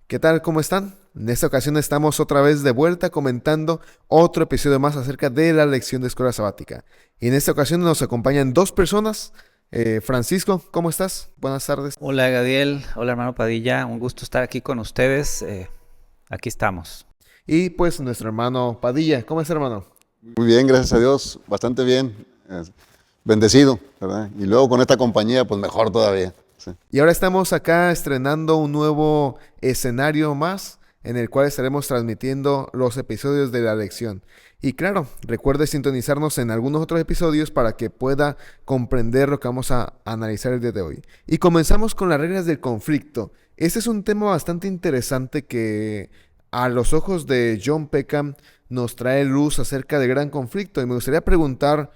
¿Qué tal? ¿Cómo están? En esta ocasión estamos otra vez de vuelta comentando otro episodio más acerca de la lección de escuela sabática. Y en esta ocasión nos acompañan dos personas. Francisco, ¿cómo estás? Buenas tardes. Hola Gadiel, hola hermano Padilla, un gusto estar aquí con ustedes. Aquí estamos. Y pues nuestro hermano Padilla. ¿Cómo es, hermano? Muy bien, gracias a Dios, bastante bien, bendecido, ¿verdad? Y luego con esta compañía, pues mejor todavía. Sí. Y ahora estamos acá estrenando un nuevo escenario más en el cual estaremos transmitiendo los episodios de la lección. Y claro, recuerde sintonizarnos en algunos otros episodios para que pueda comprender lo que vamos a analizar el día de hoy. Y comenzamos con las reglas del conflicto. Este es un tema bastante interesante que a los ojos de John Peckham nos trae luz acerca del gran conflicto. Y me gustaría preguntar,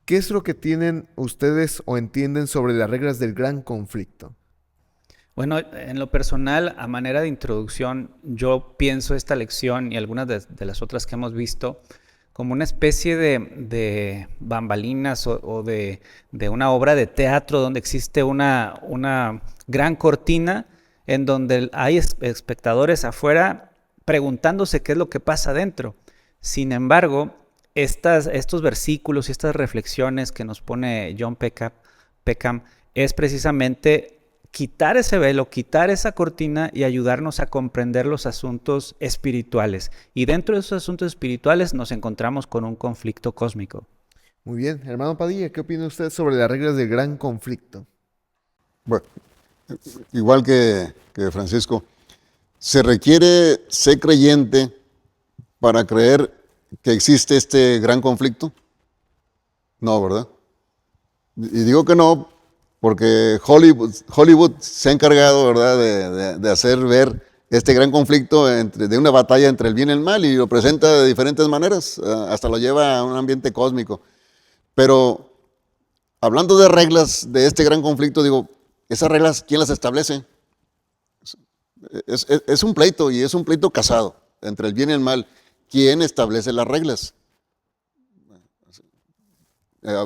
¿qué es lo que tienen ustedes o entienden sobre las reglas del gran conflicto? Bueno, en lo personal, a manera de introducción, yo pienso esta lección y algunas de las otras que hemos visto como una especie de bambalinas o de una obra de teatro donde existe una gran cortina en donde hay espectadores afuera preguntándose qué es lo que pasa adentro. Sin embargo, estos versículos y estas reflexiones que nos pone John Peckham es precisamente quitar ese velo, quitar esa cortina y ayudarnos a comprender los asuntos espirituales. Y dentro de esos asuntos espirituales nos encontramos con un conflicto cósmico. Muy bien, hermano Padilla, ¿qué opina usted sobre las reglas del gran conflicto? Bueno, igual que Francisco, se requiere ser creyente para creer que existe este gran conflicto. No, ¿verdad? Y digo que no, porque Hollywood se ha encargado, ¿verdad?, de hacer ver este gran conflicto de una batalla entre el bien y el mal y lo presenta de diferentes maneras, hasta lo lleva a un ambiente cósmico. Pero hablando de reglas de este gran conflicto, digo, esas reglas, ¿quién las establece? Es un pleito y es un pleito casado entre el bien y el mal. ¿Quién establece las reglas?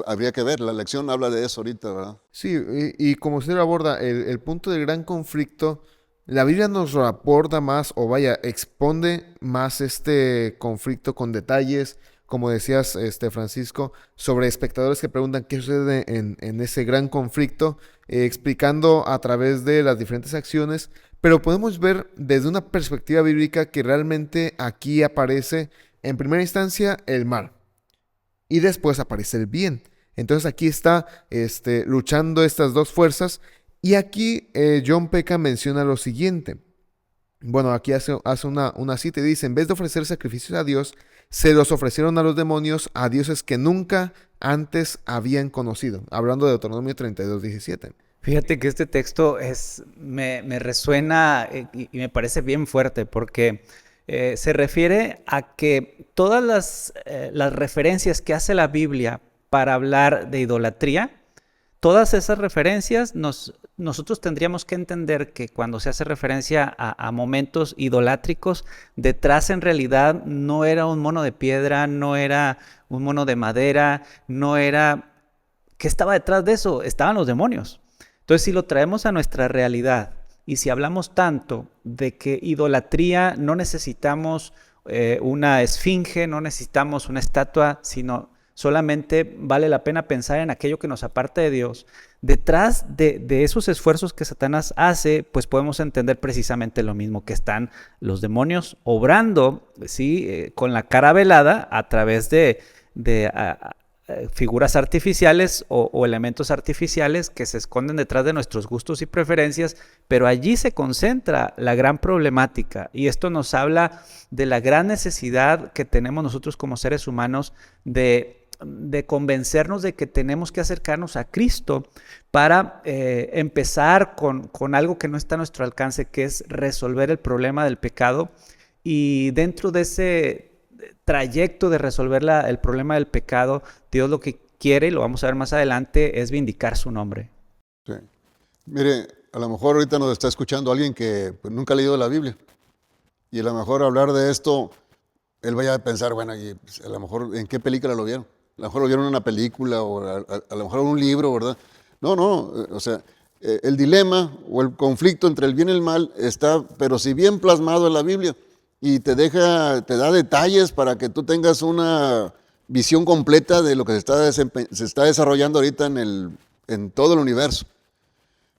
Habría que ver, la lección habla de eso ahorita, ¿verdad? Sí, y como usted lo aborda, el punto del gran conflicto, la Biblia nos lo aborda más, o vaya, expone más este conflicto con detalles, como decías, Francisco, sobre espectadores que preguntan qué sucede en ese gran conflicto, explicando a través de las diferentes acciones, pero podemos ver desde una perspectiva bíblica que realmente aquí aparece en primera instancia el mal y después aparece el bien. Entonces aquí está luchando estas dos fuerzas y aquí John Peckham menciona lo siguiente. Bueno, aquí hace una cita y dice, en vez de ofrecer sacrificios a Dios, se los ofrecieron a los demonios, a dioses que nunca antes habían conocido. Hablando de Deuteronomio 32:17. Fíjate que este texto me resuena y me parece bien fuerte porque se refiere a que todas las referencias que hace la Biblia para hablar de idolatría, todas esas referencias nosotros tendríamos que entender que cuando se hace referencia a momentos idolátricos, detrás en realidad no era un mono de piedra, no era un mono de madera, no era... ¿Qué estaba detrás de eso? Estaban los demonios. Entonces, si lo traemos a nuestra realidad y si hablamos tanto de que idolatría no necesitamos una esfinge, no necesitamos una estatua, sino solamente vale la pena pensar en aquello que nos aparta de Dios. Detrás de esos esfuerzos que Satanás hace, pues podemos entender precisamente lo mismo, que están los demonios obrando, ¿sí? Con la cara velada a través de figuras artificiales o elementos artificiales que se esconden detrás de nuestros gustos y preferencias, pero allí se concentra la gran problemática y esto nos habla de la gran necesidad que tenemos nosotros como seres humanos de convencernos de que tenemos que acercarnos a Cristo para empezar con algo que no está a nuestro alcance, que es resolver el problema del pecado, y dentro de ese trayecto de resolver el problema del pecado, Dios lo que quiere, y lo vamos a ver más adelante, es vindicar su nombre. Sí. Mire, a lo mejor ahorita nos está escuchando alguien que pues, nunca ha leído la Biblia. Y a lo mejor hablar de esto, él vaya a pensar, bueno, y pues, a lo mejor en qué película lo vieron. A lo mejor lo vieron en una película o a lo mejor en un libro, ¿verdad? No, o sea, el dilema o el conflicto entre el bien y el mal está, pero si bien plasmado en la Biblia, y te da detalles para que tú tengas una visión completa de lo que se está desarrollando ahorita en todo el universo.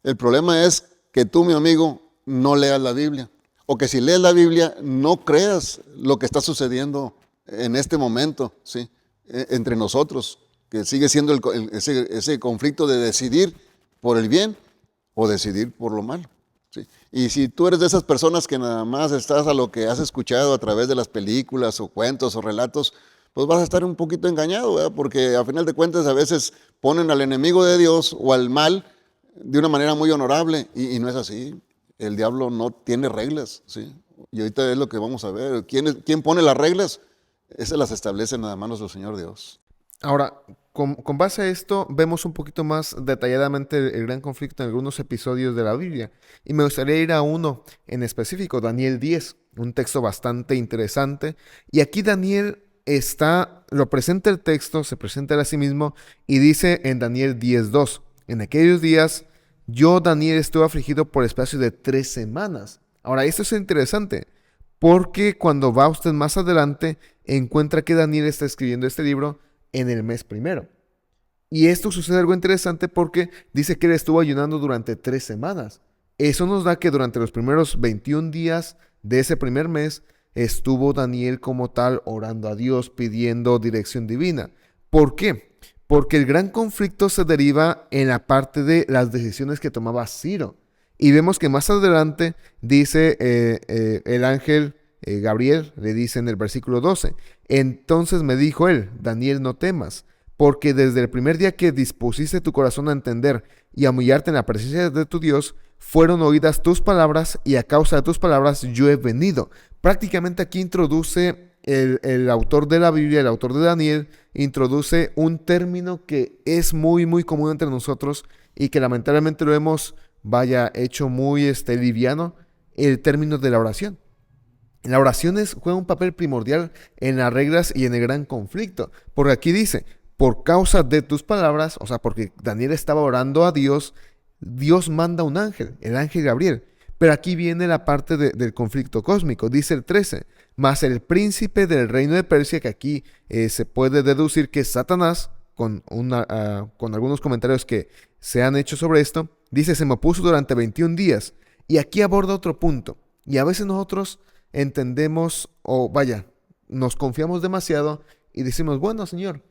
El problema es que tú, mi amigo, no leas la Biblia, o que si lees la Biblia no creas lo que está sucediendo en este momento, ¿sí? Entre nosotros, que sigue siendo ese conflicto de decidir por el bien o decidir por lo malo, ¿sí? Y si tú eres de esas personas que nada más estás a lo que has escuchado a través de las películas o cuentos o relatos, pues vas a estar un poquito engañado, ¿verdad? Porque a final de cuentas a veces ponen al enemigo de Dios o al mal de una manera muy honorable y no es así. El diablo no tiene reglas, ¿sí? Y ahorita es lo que vamos a ver. ¿Quién pone las reglas? Esas las establece nada más nuestro Señor Dios. Ahora, con base a esto, vemos un poquito más detalladamente el gran conflicto en algunos episodios de la Biblia. Y me gustaría ir a uno en específico, Daniel 10, un texto bastante interesante. Y aquí Daniel lo presenta el texto, se presenta a sí mismo y dice en Daniel 10:2, en aquellos días yo, Daniel, estuve afligido por espacio de 3 semanas. Ahora, esto es interesante, porque cuando va usted más adelante, encuentra que Daniel está escribiendo este libro en el mes primero. Y esto sucede algo interesante porque dice que él estuvo ayunando durante 3 semanas. Eso nos da que durante los primeros 21 días de ese primer mes estuvo Daniel como tal orando a Dios, pidiendo dirección divina. ¿Por qué? Porque el gran conflicto se deriva en la parte de las decisiones que tomaba Ciro. Y vemos que más adelante dice el ángel Gabriel, le dice en el versículo 12, entonces me dijo él, Daniel, no temas, porque desde el primer día que dispusiste tu corazón a entender y a humillarte en la presencia de tu Dios, fueron oídas tus palabras y a causa de tus palabras yo he venido. Prácticamente aquí introduce el autor de la Biblia, el autor de Daniel, introduce un término que es muy, muy común entre nosotros y que lamentablemente lo hemos, hecho muy liviano, el término de la oración. La oración juega un papel primordial en las reglas y en el gran conflicto, porque aquí dice, por causa de tus palabras, o sea, porque Daniel estaba orando a Dios, Dios manda un ángel, el ángel Gabriel. Pero aquí viene la parte del conflicto cósmico, dice el 13, mas el príncipe del reino de Persia, que aquí se puede deducir que es Satanás, con algunos comentarios que se han hecho sobre esto, dice, se me opuso durante 21 días. Y aquí aborda otro punto, y a veces nosotros entendemos, nos confiamos demasiado y decimos, bueno, Señor,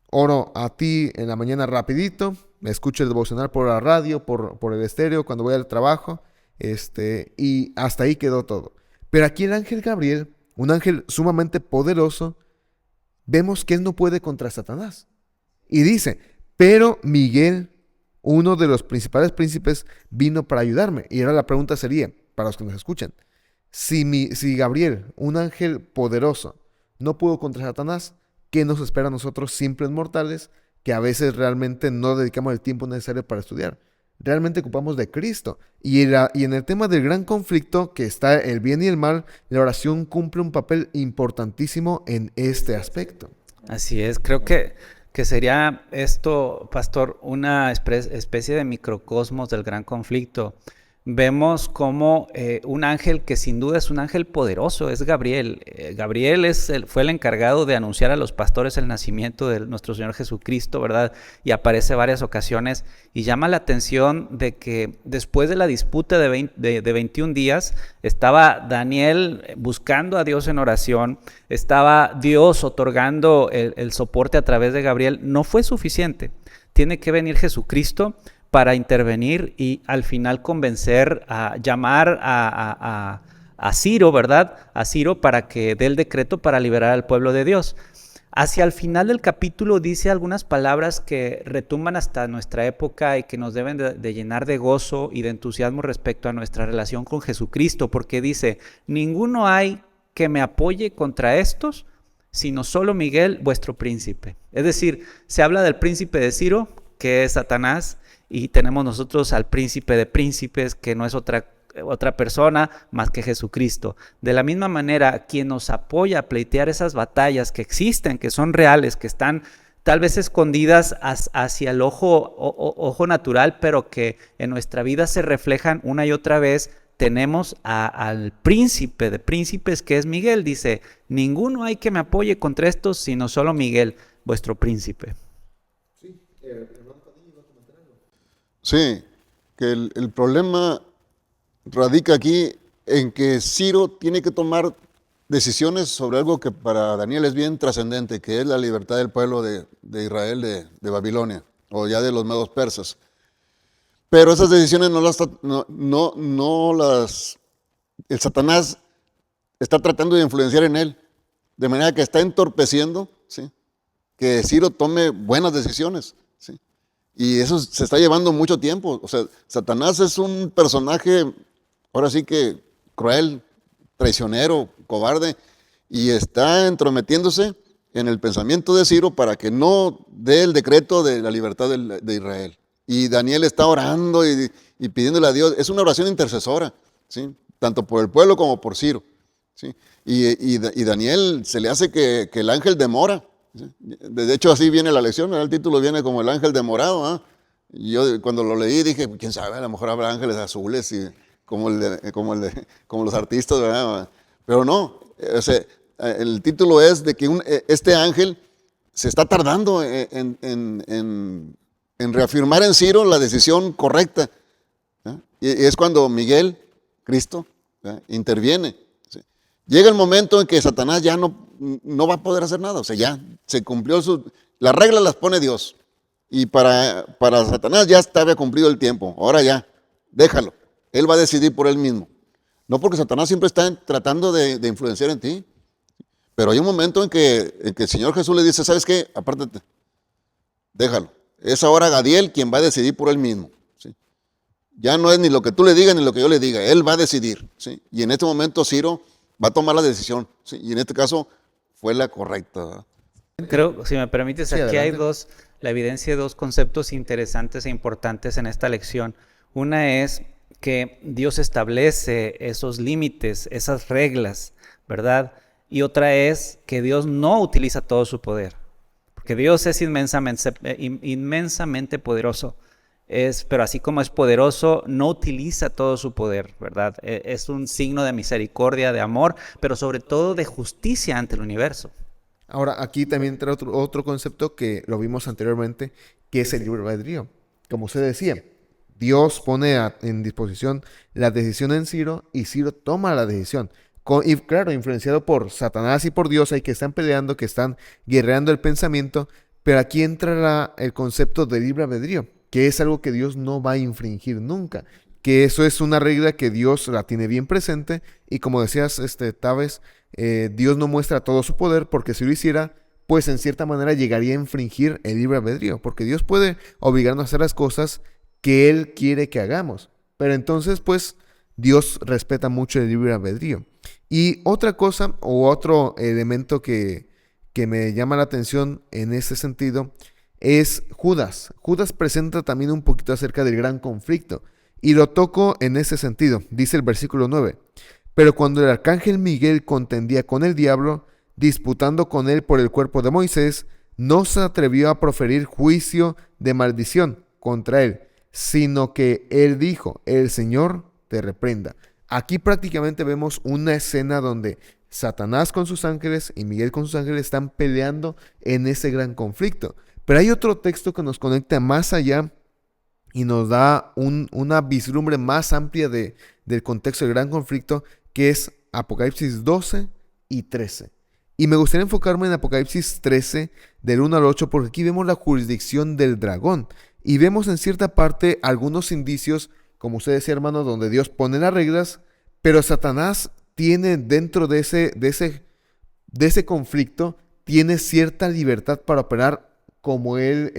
oro a ti en la mañana rapidito, me escucho el devocional por la radio, por el estéreo, cuando voy al trabajo, y hasta ahí quedó todo. Pero aquí el ángel Gabriel, un ángel sumamente poderoso, vemos que él no puede contra Satanás. Y dice, pero Miguel, uno de los principales príncipes, vino para ayudarme. Y ahora la pregunta sería, para los que nos escuchan, si Gabriel, un ángel poderoso, no pudo contra Satanás, ¿qué nos espera a nosotros simples mortales que a veces realmente no dedicamos el tiempo necesario para estudiar? Realmente ocupamos de Cristo. Y en el tema del gran conflicto, que está el bien y el mal, la oración cumple un papel importantísimo en este aspecto. Así es, creo que sería esto, pastor, una especie de microcosmos del gran conflicto. Vemos como un ángel que sin duda es un ángel poderoso, es Gabriel. Gabriel fue el encargado de anunciar a los pastores el nacimiento de nuestro Señor Jesucristo, ¿verdad? Y aparece varias ocasiones y llama la atención de que después de la disputa de 21 días, estaba Daniel buscando a Dios en oración, estaba Dios otorgando el soporte a través de Gabriel. No fue suficiente, tiene que venir Jesucristo para intervenir y al final convencer, llamar a Ciro, ¿verdad? A Ciro para que dé el decreto para liberar al pueblo de Dios. Hacia el final del capítulo dice algunas palabras que retumban hasta nuestra época y que nos deben de llenar de gozo y de entusiasmo respecto a nuestra relación con Jesucristo, porque dice, ninguno hay que me apoye contra estos, sino solo Miguel, vuestro príncipe. Es decir, se habla del príncipe de Ciro, que es Satanás, y tenemos nosotros al príncipe de príncipes, que no es otra persona más que Jesucristo. De la misma manera, quien nos apoya a pleitear esas batallas que existen, que son reales, que están tal vez escondidas hacia el ojo natural, pero que en nuestra vida se reflejan una y otra vez. Tenemos al príncipe de príncipes, que es Miguel. Dice, ninguno hay que me apoye contra estos, sino solo Miguel, vuestro príncipe. Sí, que el problema radica aquí en que Ciro tiene que tomar decisiones sobre algo que para Daniel es bien trascendente, que es la libertad del pueblo de Israel de Babilonia, o ya de los medos persas. Pero esas decisiones el Satanás está tratando de influenciar en él, de manera que está entorpeciendo, ¿sí?, que Ciro tome buenas decisiones, ¿sí? Y eso se está llevando mucho tiempo. O sea, Satanás es un personaje, ahora sí que cruel, traicionero, cobarde, y está entrometiéndose en el pensamiento de Ciro para que no dé el decreto de la libertad de Israel. Y Daniel está orando y pidiéndole a Dios. Es una oración intercesora, ¿sí?, tanto por el pueblo como por Ciro, ¿sí? Y Daniel se le hace que el ángel demora, ¿sí? De hecho, así viene la lección, el título viene como el ángel demorado, ¿eh? Y yo cuando lo leí dije, quién sabe, a lo mejor habrá ángeles azules y como los artistas, ¿verdad? Pero no, o sea, el título es de que este ángel se está tardando en reafirmar en Ciro la decisión correcta, ¿eh? Y es cuando Miguel, Cristo, interviene, ¿sí? Llega el momento en que Satanás ya no va a poder hacer nada, o sea, ya se cumplió las reglas las pone Dios, y para Satanás ya había cumplido el tiempo, ahora ya, déjalo, él va a decidir por él mismo. No, porque Satanás siempre está tratando de influenciar en ti, pero hay un momento en que el Señor Jesús le dice, ¿sabes qué? Apártate, déjalo. Es ahora Gadiel quien va a decidir por él mismo, ¿sí? Ya no es ni lo que tú le digas ni lo que yo le diga, él va a decidir, ¿sí? Y en este momento Ciro va a tomar la decisión, ¿sí? Y en este caso fue la correcta, ¿verdad? Creo, si me permites, Sí, aquí hay adelante. la evidencia de dos conceptos interesantes e importantes en esta lección. Una es que Dios establece esos límites, esas reglas, ¿verdad? Y otra es que Dios no utiliza todo su poder, porque Dios es inmensamente poderoso. Pero así como es poderoso, no utiliza todo su poder, ¿verdad? Es un signo de misericordia, de amor, pero sobre todo de justicia ante el universo. Ahora, aquí también entra otro concepto que lo vimos anteriormente, que es el libre albedrío. Como usted decía, Dios pone en disposición la decisión en Ciro y Ciro toma la decisión. Y claro, influenciado por Satanás y por Dios, hay que están peleando, que están guerreando el pensamiento, pero aquí entra el concepto de libre albedrío, que es algo que Dios no va a infringir nunca, que eso es una regla que Dios la tiene bien presente y como decías, Taves, Dios no muestra todo su poder porque si lo hiciera, pues en cierta manera llegaría a infringir el libre albedrío, porque Dios puede obligarnos a hacer las cosas que Él quiere que hagamos, pero entonces pues Dios respeta mucho el libre albedrío. Y otra cosa o otro elemento que me llama la atención en ese sentido es Judas. Judas presenta también un poquito acerca del gran conflicto y lo toco en ese sentido. Dice el versículo 9. Pero cuando el arcángel Miguel contendía con el diablo, disputando con él por el cuerpo de Moisés, no se atrevió a proferir juicio de maldición contra él, sino que él dijo, el Señor te reprenda. Aquí prácticamente vemos una escena donde Satanás con sus ángeles y Miguel con sus ángeles están peleando en ese gran conflicto. Pero hay otro texto que nos conecta más allá y nos da una vislumbre más amplia del contexto del gran conflicto, que es Apocalipsis 12 y 13. Y me gustaría enfocarme en Apocalipsis 13, del 1 al 8, porque aquí vemos la jurisdicción del dragón. Y vemos en cierta parte algunos indicios, como usted decía, hermano, donde Dios pone las reglas, pero Satanás tiene dentro de ese conflicto, tiene cierta libertad para operar como él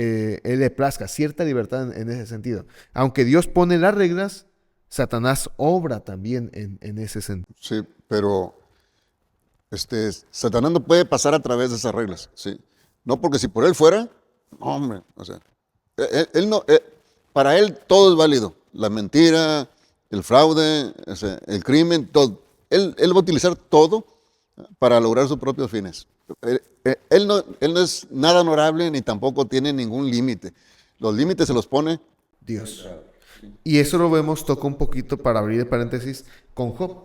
le plazca, cierta libertad en ese sentido. Aunque Dios pone las reglas, Satanás obra también en ese sentido. Sí, pero Satanás no puede pasar a través de esas reglas, ¿sí? No, porque si por él fuera, no, hombre, o sea, él no, para él todo es válido, la mentira, el fraude, o sea, el crimen, todo. Él va a utilizar todo para lograr sus propios fines. Él no es nada honorable ni tampoco tiene ningún límite. Los límites se los pone Dios. Y eso lo vemos, toca un poquito para abrir el paréntesis con Job,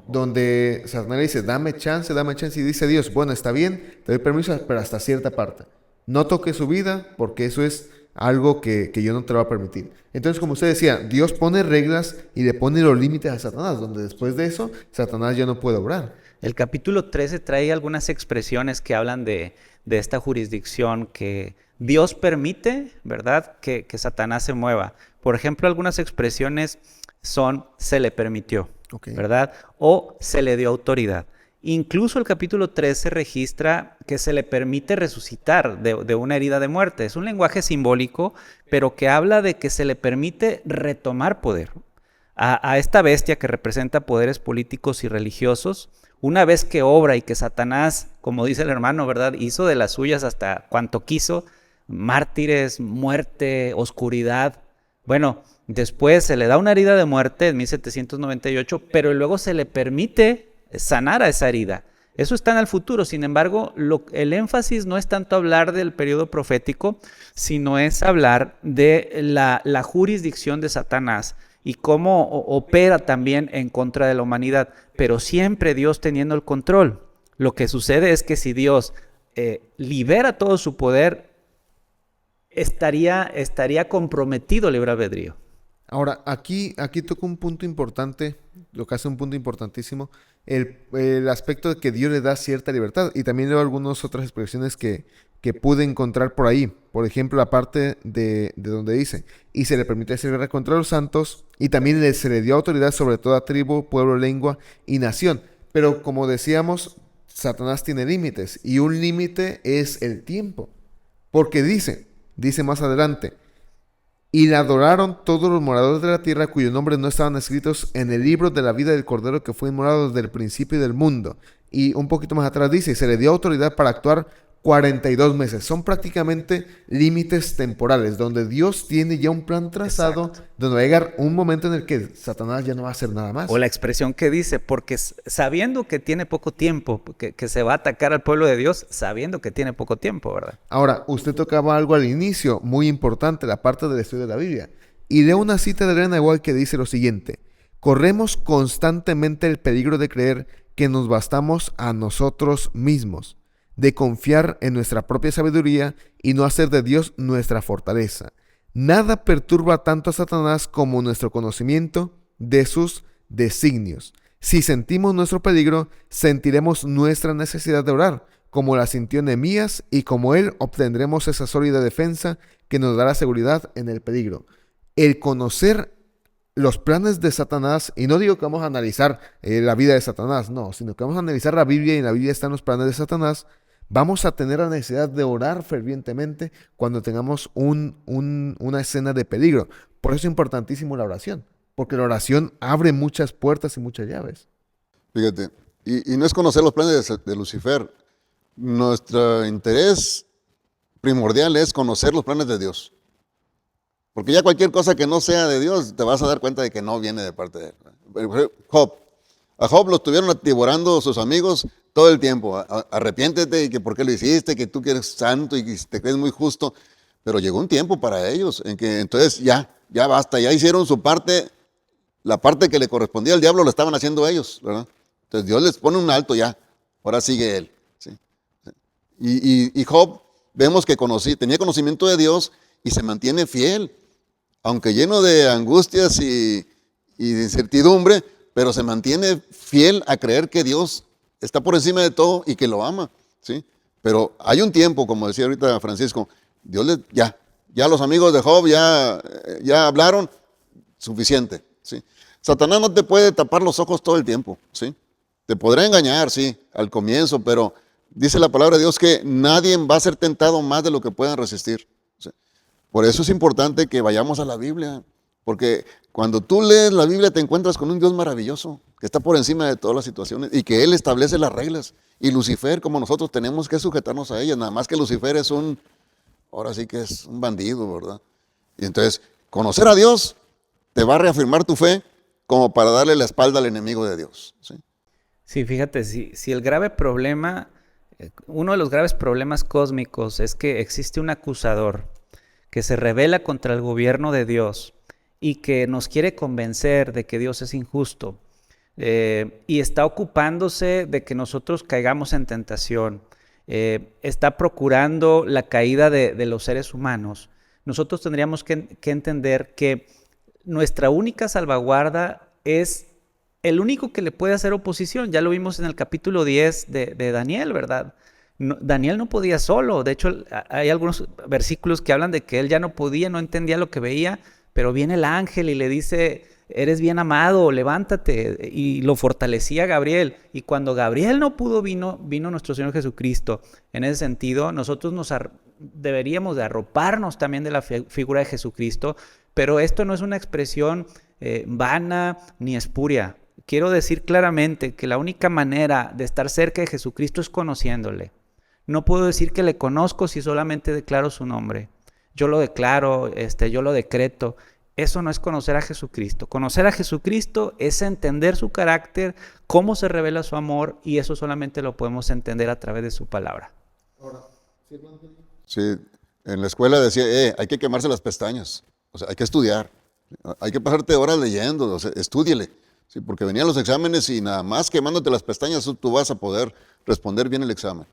donde Satanás le dice, dame chance, y dice Dios, bueno, está bien, te doy permiso, pero hasta cierta parte. No toques su vida, porque eso es algo que yo no te lo voy a permitir. Entonces, como usted decía, Dios pone reglas y le pone los límites a Satanás, donde después de eso, Satanás ya no puede obrar. El capítulo 13 trae algunas expresiones que hablan de esta jurisdicción que Dios permite, ¿verdad?, que Satanás se mueva. Por ejemplo, algunas expresiones son se le permitió, ¿verdad? O se le dio autoridad. Incluso el capítulo 13 registra que se le permite resucitar de una herida de muerte. Es un lenguaje simbólico, pero que habla de que se le permite retomar poder. A esta bestia que representa poderes políticos y religiosos, una vez que obra y que Satanás, como dice el hermano, ¿verdad?, hizo de las suyas hasta cuanto quiso, mártires, muerte, oscuridad. Bueno, después se le da una herida de muerte en 1798, pero luego se le permite sanar a esa herida. Eso está en el futuro. Sin embargo, el énfasis no es tanto hablar del periodo profético, sino es hablar de la jurisdicción de Satanás y cómo opera también en contra de la humanidad, pero siempre Dios teniendo el control. Lo que sucede es que si Dios libera todo su poder, estaría comprometido el libre albedrío. Ahora, aquí toca un punto importante, lo que hace un punto importantísimo, el aspecto de que Dios le da cierta libertad. Y también leo algunas otras expresiones que pude encontrar por ahí. Por ejemplo, la parte de donde dice, y se le permite hacer guerra contra los santos, y también se le dio autoridad sobre toda tribu, pueblo, lengua y nación. Pero como decíamos, Satanás tiene límites, y un límite es el tiempo. Porque dice más adelante, y la adoraron todos los moradores de la tierra cuyos nombres no estaban escritos en el libro de la vida del Cordero que fue inmolado desde el principio del mundo. Y un poquito más atrás dice, se le dio autoridad para actuar 42 meses. Son prácticamente límites temporales, donde Dios tiene ya un plan trazado, donde va a llegar un momento en el que Satanás ya no va a hacer nada más. O la expresión que dice, porque sabiendo que tiene poco tiempo, que se va a atacar al pueblo de Dios, sabiendo que tiene poco tiempo, ¿verdad? Ahora, usted tocaba algo al inicio, muy importante, la parte del estudio de la Biblia. Y leo una cita de Elena White que dice lo siguiente, corremos constantemente el peligro de creer que nos bastamos a nosotros mismos, de confiar en nuestra propia sabiduría y no hacer de Dios nuestra fortaleza. Nada perturba tanto a Satanás como nuestro conocimiento de sus designios. Si sentimos nuestro peligro, sentiremos nuestra necesidad de orar, como la sintió Nehemías, y como él obtendremos esa sólida defensa que nos dará seguridad en el peligro. El conocer los planes de Satanás, y no digo que vamos a analizar la vida de Satanás, no, sino que vamos a analizar la Biblia, y en la Biblia están los planes de Satanás. Vamos a tener la necesidad de orar fervientemente cuando tengamos una escena de peligro. Por eso es importantísimo la oración, porque la oración abre muchas puertas y muchas llaves. Fíjate, y no es conocer los planes de Lucifer. Nuestro interés primordial es conocer los planes de Dios. Porque ya cualquier cosa que no sea de Dios, te vas a dar cuenta de que no viene de parte de él. Job. A Job lo estuvieron atiborrando sus amigos todo el tiempo. Arrepiéntete y que por qué lo hiciste, que tú que eres santo y que te crees muy justo. Pero llegó un tiempo para ellos en que entonces ya basta, ya hicieron su parte, la parte que le correspondía al diablo la estaban haciendo ellos, ¿verdad? Entonces Dios les pone un alto ya, ahora sigue él. ¿Sí? Y Job, vemos que tenía conocimiento de Dios y se mantiene fiel, aunque lleno de angustias y de incertidumbre, pero se mantiene fiel a creer que Dios está por encima de todo y que lo ama, ¿sí? Pero hay un tiempo, como decía ahorita Francisco, Dios ya los amigos de Job ya hablaron, suficiente, ¿sí? Satanás no te puede tapar los ojos todo el tiempo, ¿sí? Te podrá engañar, sí, al comienzo, pero dice la palabra de Dios que nadie va a ser tentado más de lo que puedan resistir, ¿sí? Por eso es importante que vayamos a la Biblia, porque cuando tú lees la Biblia te encuentras con un Dios maravilloso, que está por encima de todas las situaciones y que Él establece las reglas. Y Lucifer, como nosotros, tenemos que sujetarnos a ellas, nada más que Lucifer ahora sí que es un bandido, ¿verdad? Y entonces, conocer a Dios te va a reafirmar tu fe como para darle la espalda al enemigo de Dios, ¿sí? Sí, fíjate, si el grave problema Uno de los graves problemas cósmicos es que existe un acusador que se revela contra el gobierno de Dios y que nos quiere convencer de que Dios es injusto, y está ocupándose de que nosotros caigamos en tentación, está procurando la caída de los seres humanos. Nosotros tendríamos que entender que nuestra única salvaguarda es el único que le puede hacer oposición. Ya lo vimos en el capítulo 10 de Daniel, ¿verdad? Daniel no podía solo. De hecho, hay algunos versículos que hablan de que él ya no podía, no entendía lo que veía, pero viene el ángel y le dice: eres bien amado, levántate, y lo fortalecía Gabriel. Y cuando Gabriel no pudo, vino nuestro Señor Jesucristo. En ese sentido, nosotros deberíamos de arroparnos también de la figura de Jesucristo, pero esto no es una expresión vana ni espuria. Quiero decir claramente que la única manera de estar cerca de Jesucristo es conociéndole. No puedo decir que le conozco si solamente declaro su nombre. Yo lo declaro, yo lo decreto. Eso no es conocer a Jesucristo. Conocer a Jesucristo es entender su carácter, cómo se revela su amor, y eso solamente lo podemos entender a través de su palabra. Sí, en la escuela decía, hay que quemarse las pestañas, o sea, hay que estudiar, hay que pasarte horas leyendo, o sea, estúdiele, sí, porque venían los exámenes y nada más quemándote las pestañas tú vas a poder responder bien el examen.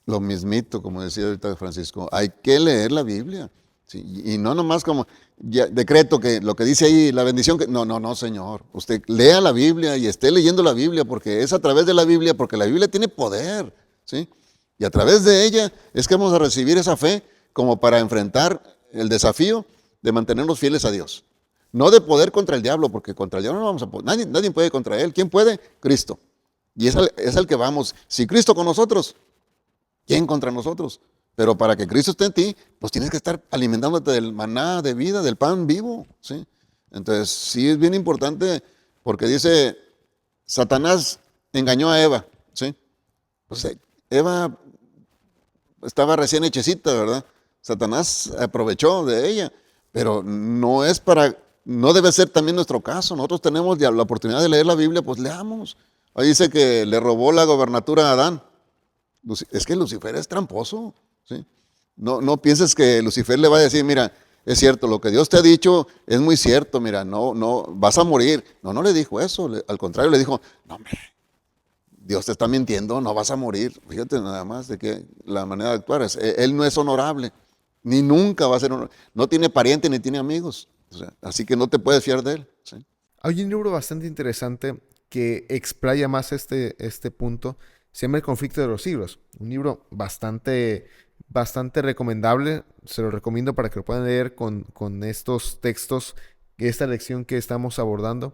Lo mismito, como decía ahorita Francisco, hay que leer la Biblia, sí, y no nomás como ya, decreto que lo que dice ahí, la bendición, que no, Señor, usted lea la Biblia y esté leyendo la Biblia, porque es a través de la Biblia, porque la Biblia tiene poder, ¿sí? Y a través de ella es que vamos a recibir esa fe como para enfrentar el desafío de mantenernos fieles a Dios. No de poder contra el diablo, porque contra el diablo no vamos a poder, nadie puede contra él. ¿Quién puede? Cristo. Y es al que vamos. Si Cristo con nosotros, ¿quién contra nosotros? Pero para que Cristo esté en ti, pues tienes que estar alimentándote del maná de vida, del pan vivo, ¿sí? Entonces, sí es bien importante, porque dice, Satanás engañó a Eva, ¿sí? Pues Eva estaba recién hechecita, ¿verdad? Satanás aprovechó de ella, pero no debe ser también nuestro caso. Nosotros tenemos la oportunidad de leer la Biblia, pues leamos. Ahí dice que le robó la gobernatura a Adán. Es que Lucifer es tramposo, ¿sí? No pienses que Lucifer le va a decir, mira, es cierto, lo que Dios te ha dicho es muy cierto, mira, no, vas a morir. No le dijo eso, al contrario le dijo, no, hombre, Dios te está mintiendo, no vas a morir. Fíjate nada más de que la manera de actuar es, él no es honorable, ni nunca va a ser honorable, no tiene pariente ni tiene amigos, o sea, así que no te puedes fiar de él, ¿sí? Hay un libro bastante interesante que explaya más este punto. Se llama El conflicto de los siglos. Un libro bastante recomendable. Se lo recomiendo para que lo puedan leer con estos textos, esta lección que estamos abordando.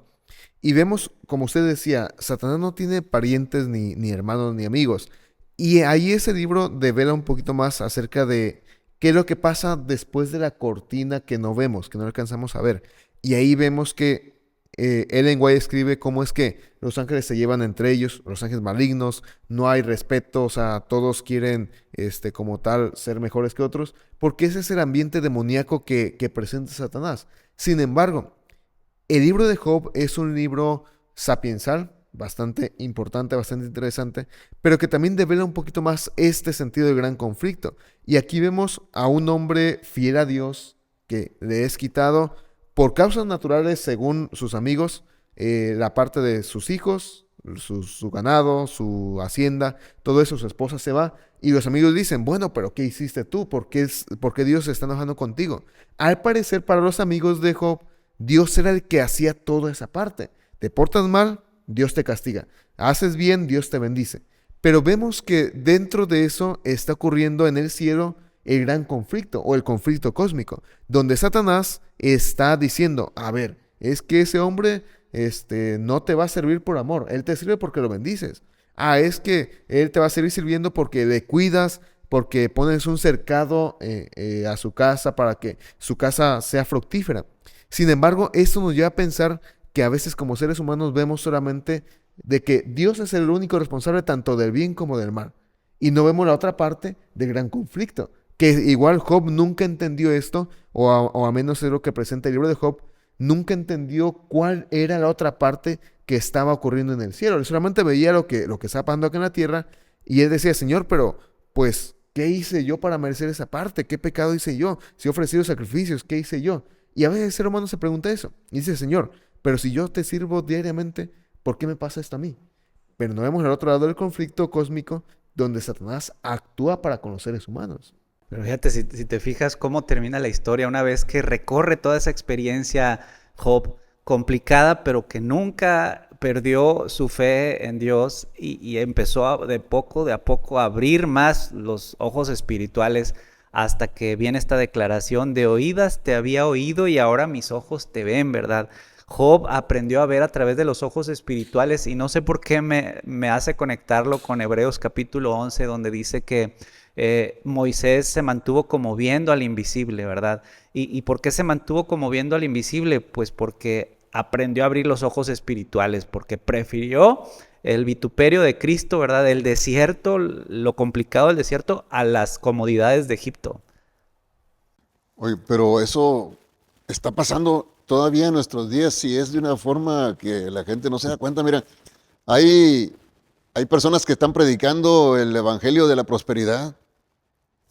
Y vemos, como usted decía, Satanás no tiene parientes, ni hermanos, ni amigos. Y ahí ese libro devela un poquito más acerca de qué es lo que pasa después de la cortina que no vemos, que no alcanzamos a ver. Y ahí vemos que Ellen White escribe cómo es que los ángeles se llevan entre ellos, los ángeles malignos, no hay respeto, o sea, todos quieren como tal ser mejores que otros, porque ese es el ambiente demoníaco que presenta Satanás. Sin embargo, el libro de Job es un libro sapiensal, bastante importante, bastante interesante, pero que también devela un poquito más este sentido del gran conflicto. Y aquí vemos a un hombre fiel a Dios que le es quitado por causas naturales, según sus amigos, la parte de sus hijos, su ganado, su hacienda, todo eso, su esposa se va. Y los amigos dicen, bueno, pero ¿qué hiciste tú? ¿Por qué Dios se está enojando contigo? Al parecer, para los amigos de Job, Dios era el que hacía toda esa parte. Te portas mal, Dios te castiga. Haces bien, Dios te bendice. Pero vemos que dentro de eso está ocurriendo en el cielo el gran conflicto o el conflicto cósmico, donde Satanás está diciendo, a ver, es que ese hombre no te va a servir por amor, él te sirve porque lo bendices. Es que él te va a seguir sirviendo porque le cuidas, porque pones un cercado a su casa para que su casa sea fructífera. Sin embargo, esto nos lleva a pensar que a veces como seres humanos vemos solamente de que Dios es el único responsable tanto del bien como del mal. Y no vemos la otra parte del gran conflicto. Que igual Job nunca entendió esto, o a menos es lo que presenta el libro de Job, nunca entendió cuál era la otra parte que estaba ocurriendo en el cielo. Él solamente veía lo que estaba pasando acá en la tierra Y él decía, Señor, pero pues, ¿qué hice yo para merecer esa parte? ¿Qué pecado hice yo? Si he ofrecido sacrificios, ¿qué hice yo? Y a veces el ser humano se pregunta eso. Y dice, Señor, pero si yo te sirvo diariamente, ¿por qué me pasa esto a mí? Pero no vemos el otro lado del conflicto cósmico donde Satanás actúa para con los seres humanos. Pero fíjate, si te fijas cómo termina la historia, una vez que recorre toda esa experiencia, Job, complicada, pero que nunca perdió su fe en Dios y empezó de a poco a abrir más los ojos espirituales hasta que viene esta declaración: de oídas te había oído y ahora mis ojos te ven, ¿verdad? Job aprendió a ver a través de los ojos espirituales, y no sé por qué me hace conectarlo con Hebreos capítulo 11, donde dice que Moisés se mantuvo como viendo al invisible, ¿verdad? ¿Y por qué se mantuvo como viendo al invisible? Pues porque aprendió a abrir los ojos espirituales, porque prefirió el vituperio de Cristo, ¿verdad? El desierto, lo complicado del desierto, a las comodidades de Egipto. Oye, pero eso está pasando todavía en nuestros días, si es de una forma que la gente no se da cuenta. Mira, hay, hay personas que están predicando el evangelio de la prosperidad.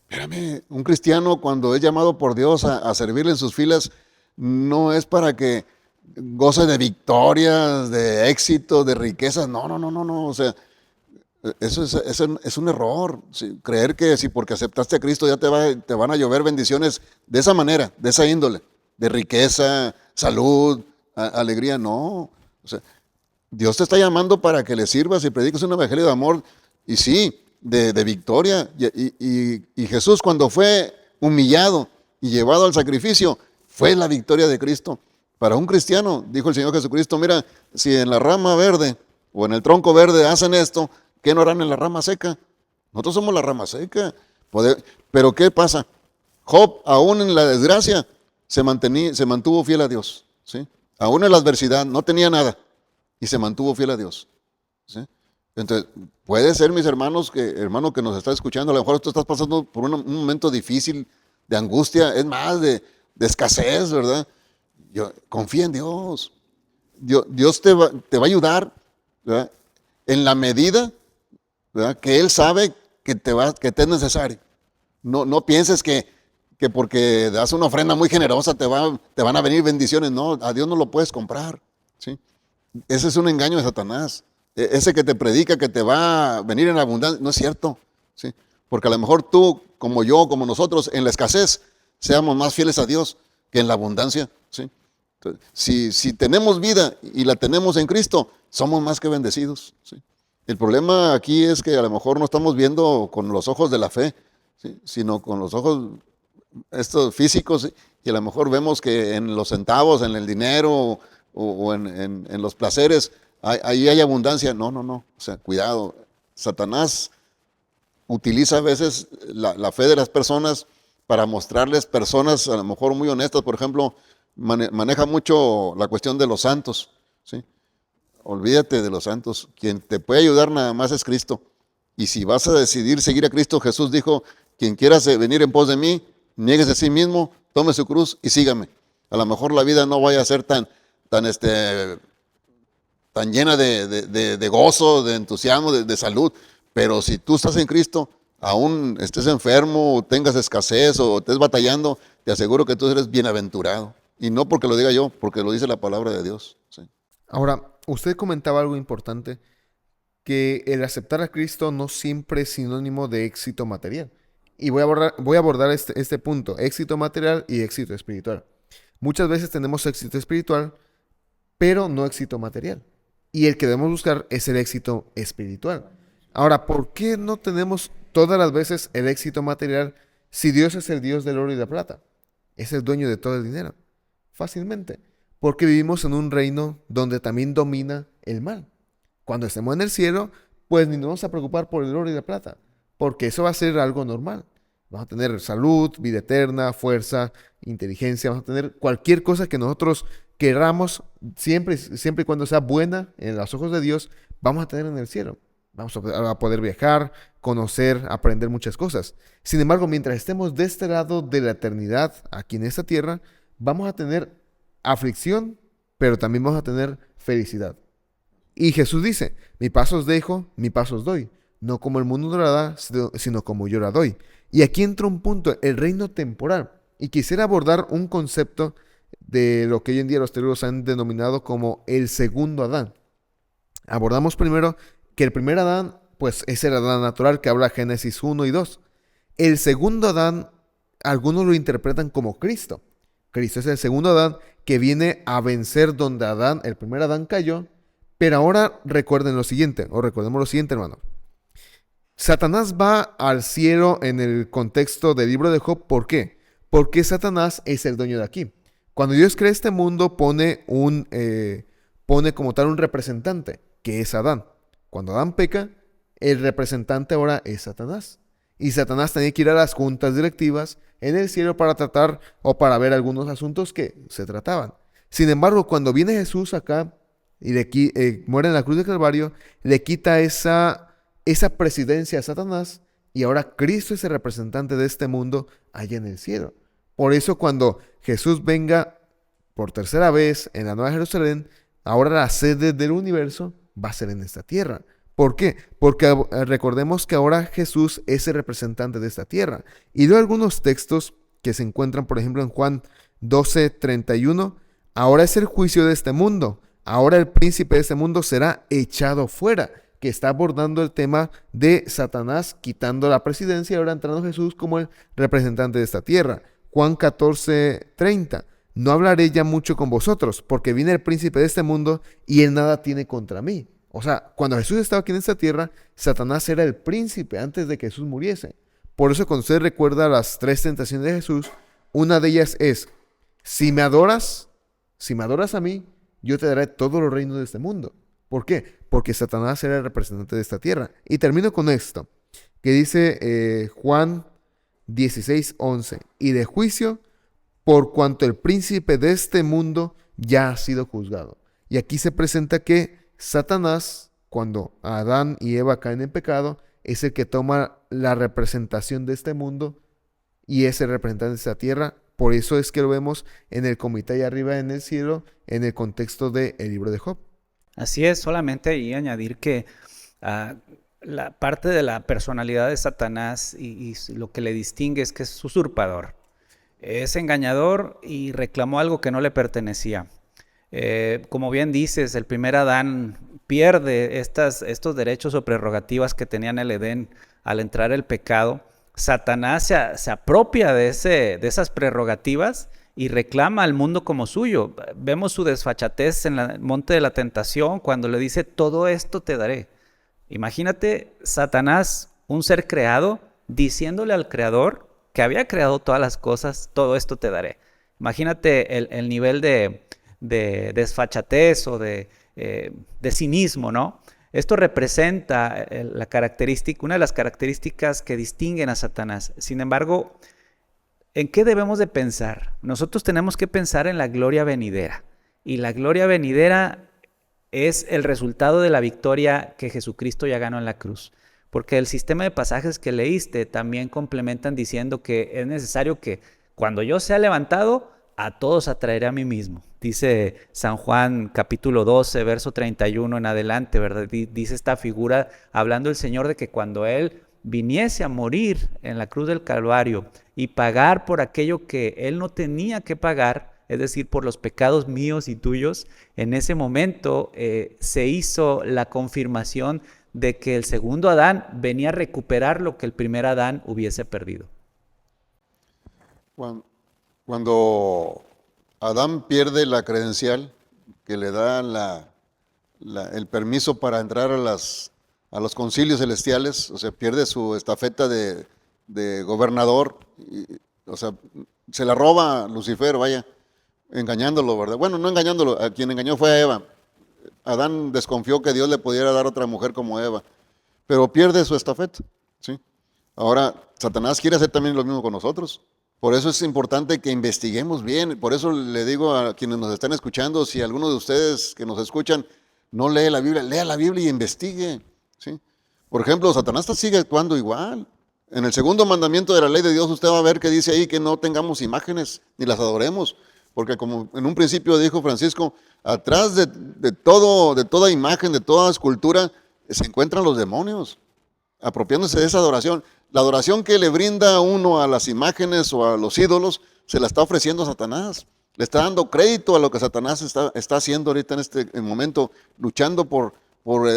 Espérame, un cristiano cuando es llamado por Dios a servirle en sus filas, no es para que goce de victorias, de éxito, de riquezas. No, no, no, no, no. O sea, eso es un error. Sí, creer que si porque aceptaste a Cristo ya te van a llover bendiciones de esa manera, de esa índole, de riqueza, salud, alegría. No. O sea, Dios te está llamando para que le sirvas y prediques un evangelio de amor, y sí, de victoria. Y Jesús, cuando fue humillado y llevado al sacrificio, fue la victoria de Cristo. Para un cristiano, dijo el Señor Jesucristo, mira, si en la rama verde o en el tronco verde hacen esto, ¿qué no harán en la rama seca? Nosotros somos la rama seca. Pero ¿qué pasa? Job, aún en la desgracia, se mantuvo fiel a Dios, ¿sí? Aún en la adversidad, no tenía nada y se mantuvo fiel a Dios, ¿sí? Entonces, puede ser, mis hermanos, hermano que nos está escuchando, a lo mejor tú estás pasando por un momento difícil, de angustia, es más, de escasez, ¿verdad? Confía en Dios. Dios te va a ayudar, ¿verdad? En la medida, ¿verdad?, que Él sabe que te es necesario. No pienses que porque das una ofrenda muy generosa te van a venir bendiciones. No, a Dios no lo puedes comprar, ¿sí? Ese es un engaño de Satanás. Ese que te predica que te va a venir en abundancia, no es cierto, ¿sí? Porque a lo mejor tú, como yo, como nosotros, en la escasez, seamos más fieles a Dios que en la abundancia, ¿sí? Entonces, si tenemos vida y la tenemos en Cristo, somos más que bendecidos, ¿sí? El problema aquí es que a lo mejor no estamos viendo con los ojos de la fe, ¿sí?, sino con los ojos estos físicos, ¿sí? Y a lo mejor vemos que en los centavos, en el dinero o en los placeres, ahí hay abundancia. No, no, no. O sea, cuidado. Satanás utiliza a veces la fe de las personas para mostrarles personas a lo mejor muy honestas. Por ejemplo, maneja mucho la cuestión de los santos, ¿sí? Olvídate de los santos. Quien te puede ayudar nada más es Cristo. Y si vas a decidir seguir a Cristo, Jesús dijo, quien quiera venir en pos de mí, niéguese a sí mismo, tome su cruz y sígame. A lo mejor la vida no vaya a ser tan llena de gozo, de entusiasmo, de salud. Pero si tú estás en Cristo, aún estés enfermo, tengas escasez o estés batallando, te aseguro que tú eres bienaventurado. Y no porque lo diga yo, porque lo dice la palabra de Dios, ¿sí? Ahora, usted comentaba algo importante, que el aceptar a Cristo no siempre es sinónimo de éxito material. Y voy a abordar este punto, éxito material y éxito espiritual. Muchas veces tenemos éxito espiritual, pero no éxito material. Y el que debemos buscar es el éxito espiritual. Ahora, ¿por qué no tenemos todas las veces el éxito material si Dios es el Dios del oro y la plata? Es el dueño de todo el dinero. Fácilmente. Porque vivimos en un reino donde también domina el mal. Cuando estemos en el cielo, pues ni nos vamos a preocupar por el oro y la plata, porque eso va a ser algo normal. Vamos a tener salud, vida eterna, fuerza, inteligencia, vamos a tener cualquier cosa que nosotros queramos, siempre y cuando sea buena en los ojos de Dios, vamos a tener en el cielo. Vamos a poder viajar, conocer, aprender muchas cosas. Sin embargo, mientras estemos de este lado de la eternidad, aquí en esta tierra, vamos a tener aflicción, pero también vamos a tener felicidad. Y Jesús dice, mi paz os dejo, mi paz os doy. no como el mundo lo da, sino como yo la doy. Y aquí entra un punto, el reino temporal. Y quisiera abordar un concepto de lo que hoy en día los teólogos han denominado como el segundo Adán. Abordamos primero que el primer Adán, pues es el Adán natural que habla Génesis 1 y 2. El segundo Adán, algunos lo interpretan como Cristo. Cristo es el segundo Adán que viene a vencer donde Adán, el primer Adán cayó. Pero ahora recuerden lo siguiente, o recordemos lo siguiente, hermano. Satanás va al cielo en el contexto del libro de Job. ¿Por qué? Porque Satanás es el dueño de aquí. Cuando Dios crea este mundo, pone como tal un representante, que es Adán. Cuando Adán peca, el representante ahora es Satanás. Y Satanás tenía que ir a las juntas directivas en el cielo para tratar o para ver algunos asuntos que se trataban. Sin embargo, cuando viene Jesús acá y muere en la cruz de Calvario, le quita esa presidencia a Satanás y ahora Cristo es el representante de este mundo allá en el cielo. Por eso cuando Jesús venga por tercera vez en la Nueva Jerusalén, ahora la sede del universo va a ser en esta tierra. ¿Por qué? Porque recordemos que ahora Jesús es el representante de esta tierra. Y luego algunos textos que se encuentran, por ejemplo, en Juan 12:31, ahora es el juicio de este mundo. Ahora el príncipe de este mundo será echado fuera, que está abordando el tema de Satanás quitando la presidencia y ahora entrando Jesús como el representante de esta tierra. Juan 14:30, no hablaré ya mucho con vosotros, porque viene el príncipe de este mundo y él nada tiene contra mí. O sea, cuando Jesús estaba aquí en esta tierra, Satanás era el príncipe antes de que Jesús muriese. Por eso cuando usted recuerda las 3 tentaciones de Jesús, una de ellas es, si me adoras a mí, yo te daré todos los reinos de este mundo. ¿Por qué? Porque Satanás era el representante de esta tierra. Y termino con esto, que dice Juan 16:11, y de juicio, por cuanto el príncipe de este mundo ya ha sido juzgado. Y aquí se presenta que Satanás, cuando Adán y Eva caen en pecado, es el que toma la representación de este mundo y es el representante de esta tierra. Por eso es que lo vemos en el comité allá arriba en el cielo, en el contexto del libro de Job. Así es, solamente ahí añadir que la parte de la personalidad de Satanás y lo que le distingue es que es usurpador, es engañador y reclamó algo que no le pertenecía. Como bien dices, el primer Adán pierde estos derechos o prerrogativas que tenía en el Edén al entrar el pecado. Satanás se apropia de esas prerrogativas y reclama al mundo como suyo. Vemos su desfachatez en el monte de la tentación cuando le dice, todo esto te daré. Imagínate Satanás, un ser creado, diciéndole al creador que había creado todas las cosas, todo esto te daré. Imagínate el nivel de desfachatez o de cinismo, ¿no? Esto representa una de las características que distinguen a Satanás. Sin embargo, ¿en qué debemos de pensar? Nosotros tenemos que pensar en la gloria venidera. Y la gloria venidera es el resultado de la victoria que Jesucristo ya ganó en la cruz. Porque el sistema de pasajes que leíste también complementan diciendo que es necesario que cuando yo sea levantado, a todos atraeré a mí mismo. Dice San Juan capítulo 12, verso 31 en adelante, ¿verdad? Dice esta figura hablando el Señor de que cuando Él viniese a morir en la cruz del Calvario y pagar por aquello que Él no tenía que pagar, es decir, por los pecados míos y tuyos, en ese momento se hizo la confirmación de que el segundo Adán venía a recuperar lo que el primer Adán hubiese perdido. Cuando Adán pierde la credencial que le da el permiso para entrar a los concilios celestiales, o sea, pierde su estafeta de gobernador, o sea, se la roba Lucifer, vaya, engañándolo, ¿verdad? Bueno, no engañándolo, a quien engañó fue a Eva. Adán desconfió que Dios le pudiera dar otra mujer como Eva, pero pierde su estafeta, ¿sí? Ahora, Satanás quiere hacer también lo mismo con nosotros. Por eso es importante que investiguemos bien. Por eso le digo a quienes nos están escuchando, si alguno de ustedes que nos escuchan no lee la Biblia, lea la Biblia y investigue, ¿sí? Por ejemplo, Satanás sigue actuando igual. En el segundo mandamiento de la ley de Dios usted va a ver que dice ahí que no tengamos imágenes ni las adoremos. Porque como en un principio dijo Francisco, atrás de toda imagen, de toda escultura, se encuentran los demonios. apropiándose de esa adoración. La adoración que le brinda uno a las imágenes o a los ídolos, se la está ofreciendo a Satanás. Le está dando crédito a lo que Satanás está haciendo ahorita en este momento, luchando por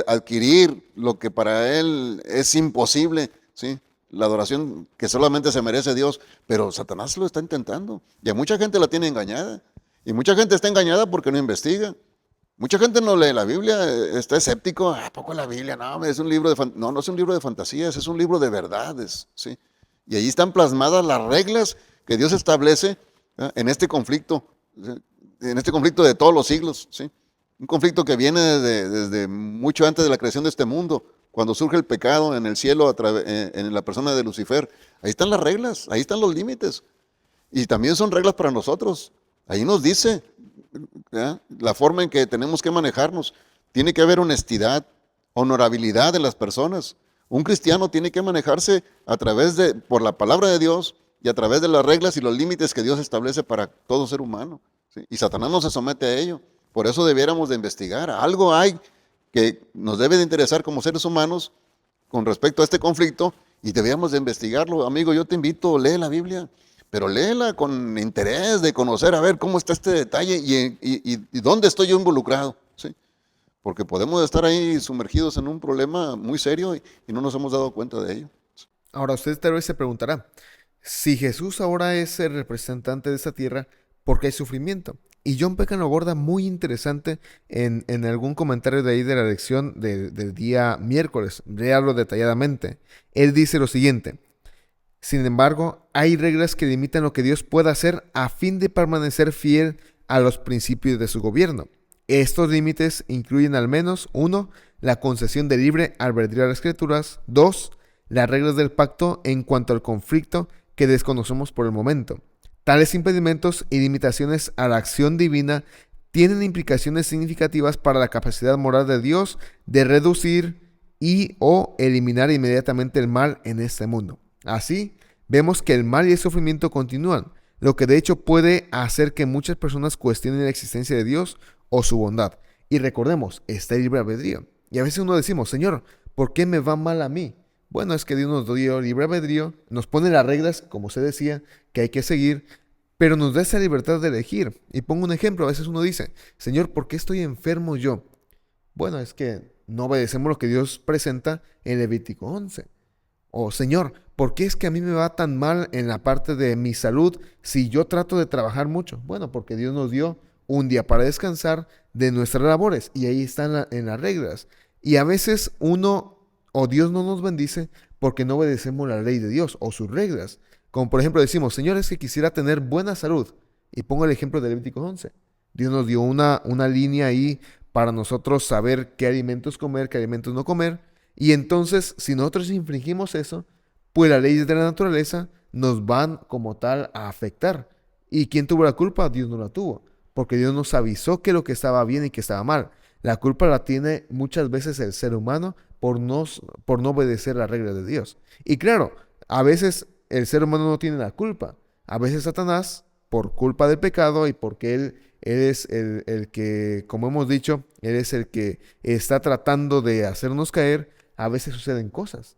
adquirir lo que para él es imposible, ¿sí? La adoración que solamente se merece Dios, pero Satanás lo está intentando. Y a mucha gente la tiene engañada. Y mucha gente está engañada porque no investiga. Mucha gente no lee la Biblia, está escéptico. ¿A poco la Biblia? No, es un libro de no es un libro de fantasías, es un libro de verdades, ¿sí? Y ahí están plasmadas las reglas que Dios establece, ¿eh?, en este conflicto, ¿sí?, en este conflicto de todos los siglos, ¿sí? Un conflicto que viene desde mucho antes de la creación de este mundo, cuando surge el pecado en el cielo en la persona de Lucifer. Ahí están las reglas, ahí están los límites. Y también son reglas para nosotros. Ahí nos dice, ¿ya?, la forma en que tenemos que manejarnos. Tiene que haber honestidad, honorabilidad de las personas. Un cristiano tiene que manejarse por la palabra de Dios y a través de las reglas y los límites que Dios establece para todo ser humano, ¿sí? Y Satanás no se somete a ello. Por eso debiéramos de investigar. Algo hay que nos debe de interesar como seres humanos con respecto a este conflicto y debíamos de investigarlo. Amigo, yo te invito, lee la Biblia, pero léela con interés de conocer, a ver cómo está este detalle y dónde estoy yo involucrado, ¿sí? Porque podemos estar ahí sumergidos en un problema muy serio y no nos hemos dado cuenta de ello. Ahora, usted tal vez se preguntará, si Jesús ahora es el representante de esta tierra, ¿por qué hay sufrimiento? Y John Peckham lo aborda muy interesante en algún comentario de ahí de la lección del día miércoles. Léalo detalladamente. Él dice lo siguiente: sin embargo, hay reglas que limitan lo que Dios puede hacer a fin de permanecer fiel a los principios de su gobierno. Estos límites incluyen al menos 1. La concesión de libre albedrío a las Escrituras. 2. Las reglas del pacto en cuanto al conflicto que desconocemos por el momento. Tales impedimentos y limitaciones a la acción divina tienen implicaciones significativas para la capacidad moral de Dios de reducir y o eliminar inmediatamente el mal en este mundo. Así, vemos que el mal y el sufrimiento continúan, lo que de hecho puede hacer que muchas personas cuestionen la existencia de Dios o su bondad. Y recordemos, está el libre albedrío. Y a veces uno decimos, Señor, ¿por qué me va mal a mí? Bueno, es que Dios nos dio libre albedrío, nos pone las reglas, como se decía, que hay que seguir, pero nos da esa libertad de elegir. Y pongo un ejemplo, a veces uno dice, Señor, ¿por qué estoy enfermo yo? Bueno, es que no obedecemos lo que Dios presenta en Levítico 11. O, Señor, ¿por qué es que a mí me va tan mal en la parte de mi salud si yo trato de trabajar mucho? Bueno, porque Dios nos dio un día para descansar de nuestras labores y ahí están en las reglas. Y a veces uno o Dios no nos bendice porque no obedecemos la ley de Dios o sus reglas. Como por ejemplo decimos, Señor, es que quisiera tener buena salud. Y pongo el ejemplo de Levítico 11. Dios nos dio una línea ahí para nosotros saber qué alimentos comer, qué alimentos no comer. Y entonces, si nosotros infringimos eso, pues las leyes de la naturaleza nos van como tal a afectar. ¿Y quién tuvo la culpa? Dios no la tuvo. Porque Dios nos avisó que lo que estaba bien y que estaba mal. La culpa la tiene muchas veces el ser humano por no obedecer las reglas de Dios. Y claro, a veces el ser humano no tiene la culpa. A veces Satanás, por culpa del pecado y porque él es el que, como hemos dicho, él es el que está tratando de hacernos caer, a veces suceden cosas.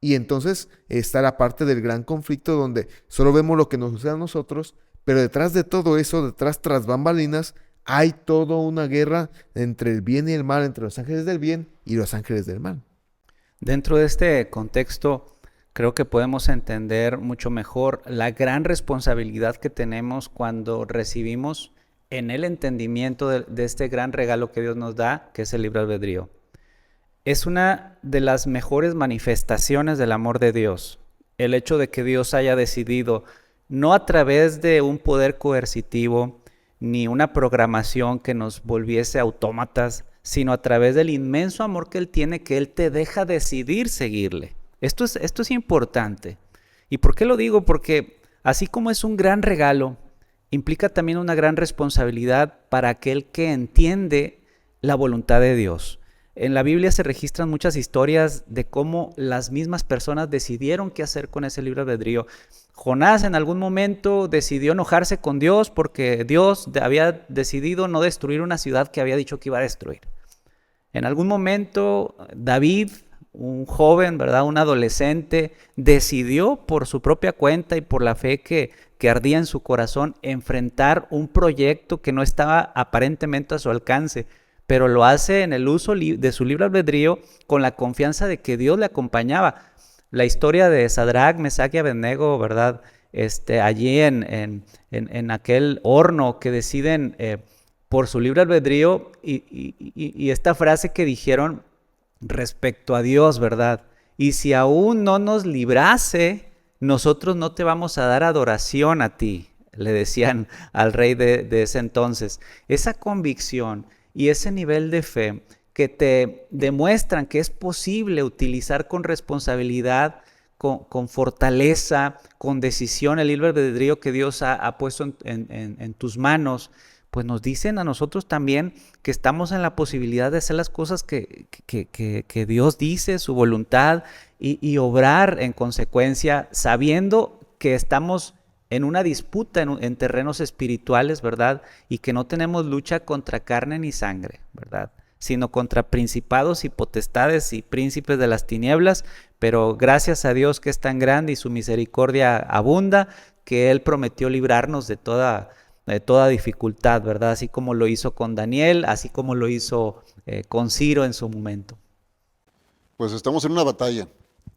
Y entonces está la parte del gran conflicto donde solo vemos lo que nos sucede a nosotros, pero detrás de todo eso, detrás tras bambalinas, hay toda una guerra entre el bien y el mal, entre los ángeles del bien y los ángeles del mal. Dentro de este contexto, creo que podemos entender mucho mejor la gran responsabilidad que tenemos cuando recibimos en el entendimiento de este gran regalo que Dios nos da, que es el libre albedrío. Es una de las mejores manifestaciones del amor de Dios, el hecho de que Dios haya decidido, no a través de un poder coercitivo, ni una programación que nos volviese autómatas, sino a través del inmenso amor que Él tiene, que Él te deja decidir seguirle. Esto es importante. ¿Y por qué lo digo? Porque así como es un gran regalo, implica también una gran responsabilidad para aquel que entiende la voluntad de Dios. En la Biblia se registran muchas historias de cómo las mismas personas decidieron qué hacer con ese libre albedrío. Jonás en algún momento decidió enojarse con Dios porque Dios había decidido no destruir una ciudad que había dicho que iba a destruir. En algún momento David, un joven, ¿verdad? Un adolescente, decidió por su propia cuenta y por la fe que ardía en su corazón enfrentar un proyecto que no estaba aparentemente a su alcance, pero lo hace en el uso de su libre albedrío con la confianza de que Dios le acompañaba. La historia de Sadrach, Mesach y Abednego, ¿verdad? Allí en aquel horno que deciden por su libre albedrío y esta frase que dijeron respecto a Dios, ¿verdad? Y si aún no nos librase, nosotros no te vamos a dar adoración a ti, le decían al rey de ese entonces. Esa convicción y ese nivel de fe que te demuestran que es posible utilizar con responsabilidad, con fortaleza, con decisión el libre albedrío que Dios ha puesto en tus manos, pues nos dicen a nosotros también que estamos en la posibilidad de hacer las cosas que Dios dice, su voluntad, y obrar en consecuencia, sabiendo que estamos en una disputa en terrenos espirituales, ¿verdad? Y que no tenemos lucha contra carne ni sangre, ¿verdad? Sino contra principados y potestades y príncipes de las tinieblas, pero gracias a Dios que es tan grande y su misericordia abunda, que Él prometió librarnos de toda dificultad, ¿verdad? Así como lo hizo con Daniel, así como lo hizo con Ciro en su momento. Pues estamos en una batalla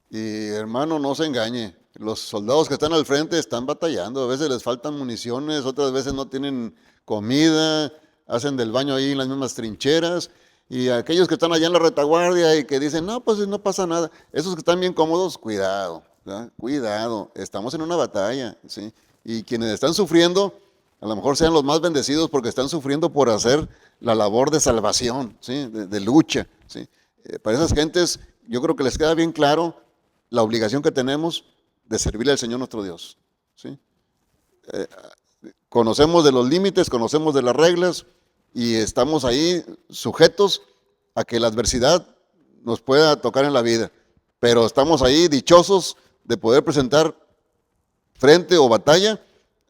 y hermano, no se engañe, los soldados que están al frente están batallando, a veces les faltan municiones, otras veces no tienen comida, hacen del baño ahí en las mismas trincheras, y aquellos que están allá en la retaguardia y que dicen, no, pues no pasa nada, esos que están bien cómodos, cuidado, ¿verdad? Cuidado, estamos en una batalla, ¿sí? Y quienes están sufriendo, a lo mejor sean los más bendecidos porque están sufriendo por hacer la labor de salvación, ¿sí? de lucha, ¿sí? Para esas gentes, yo creo que les queda bien claro la obligación que tenemos de servirle al Señor nuestro Dios, ¿sí? Conocemos de los límites, conocemos de las reglas y estamos ahí sujetos a que la adversidad nos pueda tocar en la vida, pero estamos ahí dichosos de poder presentar frente o batalla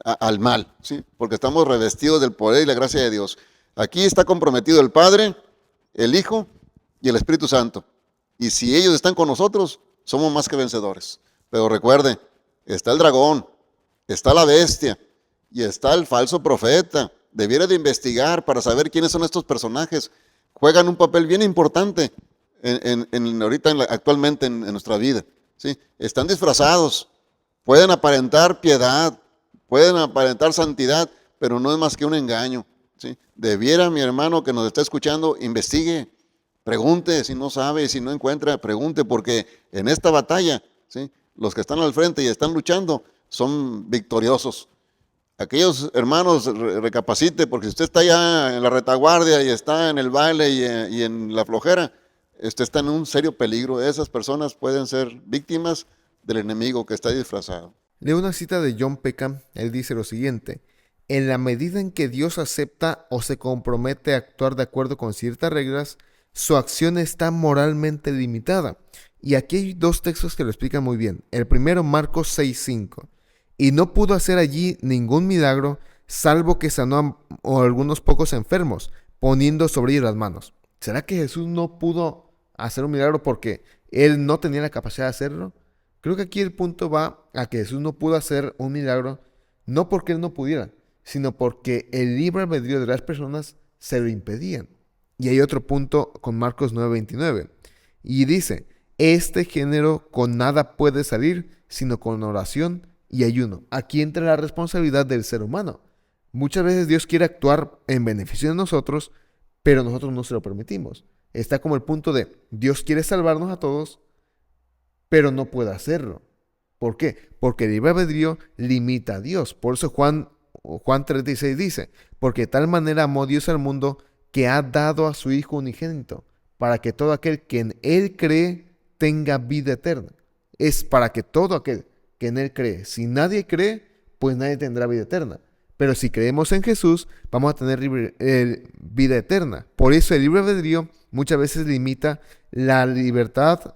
al mal, ¿sí? Porque estamos revestidos del poder y la gracia de Dios. Aquí está comprometido el Padre, el Hijo y el Espíritu Santo. Y si ellos están con nosotros, somos más que vencedores. Pero recuerde, está el dragón, está la bestia y está el falso profeta. Debiera de investigar para saber quiénes son estos personajes. Juegan un papel bien importante actualmente en nuestra vida, ¿sí? Están disfrazados, pueden aparentar piedad, pueden aparentar santidad, pero no es más que un engaño, ¿sí? Debiera, mi hermano que nos está escuchando, investigue, pregunte si no sabe, si no encuentra, pregunte, porque en esta batalla, ¿sí? Los que están al frente y están luchando son victoriosos. Aquellos hermanos, recapacite, porque si usted está ya en la retaguardia y está en el baile y en la flojera, usted está en un serio peligro. Esas personas pueden ser víctimas del enemigo que está disfrazado. Leo una cita de John Peckham. Él dice lo siguiente: en la medida en que Dios acepta o se compromete a actuar de acuerdo con ciertas reglas, su acción está moralmente limitada. Y aquí hay dos textos que lo explican muy bien. El primero, Marcos 6:5. Y no pudo hacer allí ningún milagro, salvo que sanó a algunos pocos enfermos, poniendo sobre ellos las manos. ¿Será que Jesús no pudo hacer un milagro porque Él no tenía la capacidad de hacerlo? Creo que aquí el punto va a que Jesús no pudo hacer un milagro, no porque Él no pudiera, sino porque el libre albedrío de las personas se lo impedían. Y hay otro punto con Marcos 9:29. Y dice, este género con nada puede salir, sino con oración y ayuno. Aquí entra la responsabilidad del ser humano. Muchas veces Dios quiere actuar en beneficio de nosotros, pero nosotros no se lo permitimos. Está como el punto de Dios quiere salvarnos a todos, pero no puede hacerlo. ¿Por qué? Porque el libre albedrío limita a Dios. Por eso Juan 3:16 dice, porque de tal manera amó Dios al mundo que ha dado a su Hijo unigénito, para que todo aquel que en Él cree tenga vida eterna. Es para que todo aquel que en Él cree. Si nadie cree, pues nadie tendrá vida eterna. Pero si creemos en Jesús, vamos a tener vida eterna. Por eso el libre albedrío muchas veces limita la libertad,